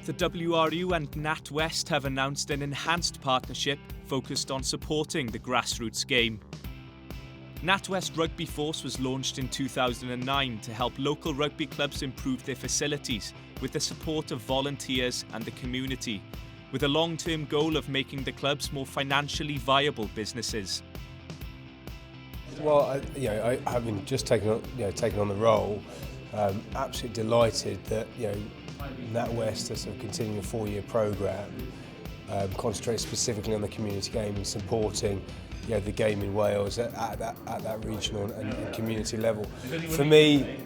the WRU and NatWest have announced an enhanced partnership focused on supporting the grassroots game. NatWest Rugby Force was launched in 2009 to help local rugby clubs improve their facilities with the support of volunteers and the community, with a long-term goal of making the clubs more financially viable businesses. Well, having just taken on the role, absolutely delighted that NatWest is continuing a 4-year programme, concentrating specifically on the community game and supporting the game in Wales at that regional and community level. For me,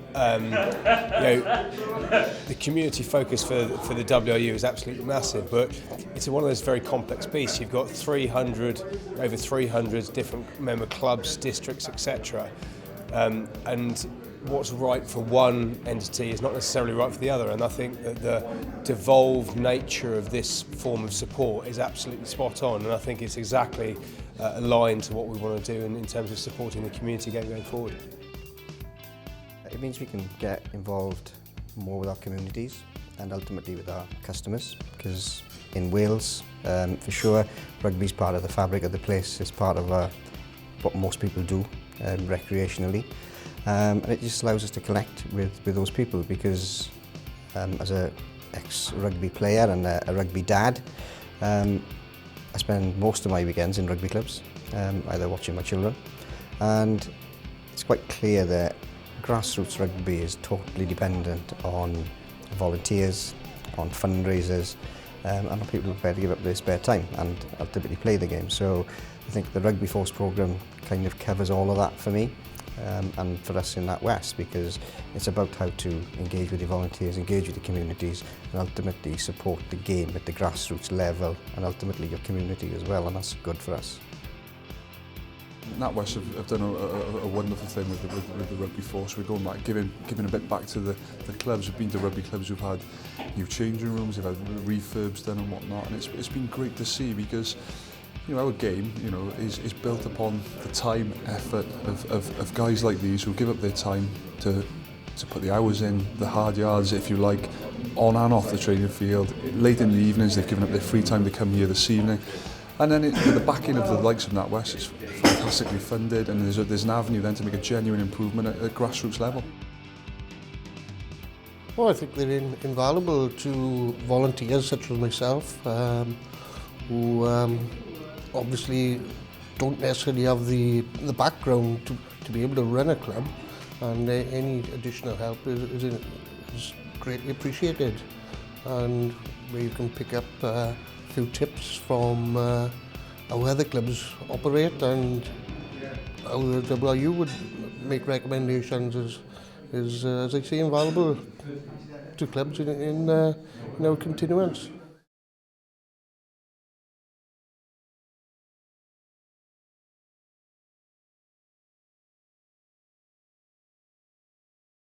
the community focus for the WRU is absolutely massive, but it's one of those very complex beasts. You've got over 300 different member clubs, districts, etc. And what's right for one entity is not necessarily right for the other, and I think that the devolved nature of this form of support is absolutely spot on, and I think it's exactly aligned to what we want to do in terms of supporting the community game going forward. It means we can get involved more with our communities and ultimately with our customers, because in Wales, for sure, rugby's part of the fabric of the place. It's part of what most people do recreationally. And it just allows us to connect with those people, because as an ex-rugby player and a rugby dad, I spend most of my weekends in rugby clubs, either watching my children, and it's quite clear that grassroots rugby is totally dependent on volunteers, on fundraisers, and on people prepared to give up their spare time and ultimately play the game. So I think the Rugby Force programme kind of covers all of that for me. And for us in NatWest, because it's about how to engage with the volunteers, engage with the communities, and ultimately support the game at the grassroots level, and ultimately your community as well, and that's good for us. NatWest have done a wonderful thing with the Rugby Force. We're going back, giving a bit back to the clubs. We've been to rugby clubs who've had new changing rooms, they've had refurbs done and whatnot, and it's been great to see, because our game, is built upon the time, effort of guys like these who give up their time to put the hours in, the hard yards, if you like, on and off the training field. Late in the evenings, they've given up their free time to come here this evening. And then with the backing of the likes of NatWest, it's fantastically funded, and there's an avenue then to make a genuine improvement at grassroots level. Well, I think they're invaluable to volunteers such as myself, who obviously don't necessarily have the background to be able to run a club, and any additional help is greatly appreciated, and where you can pick up a few tips from how other clubs operate and how the WRU would make recommendations is as I say, invaluable to clubs in our continuance.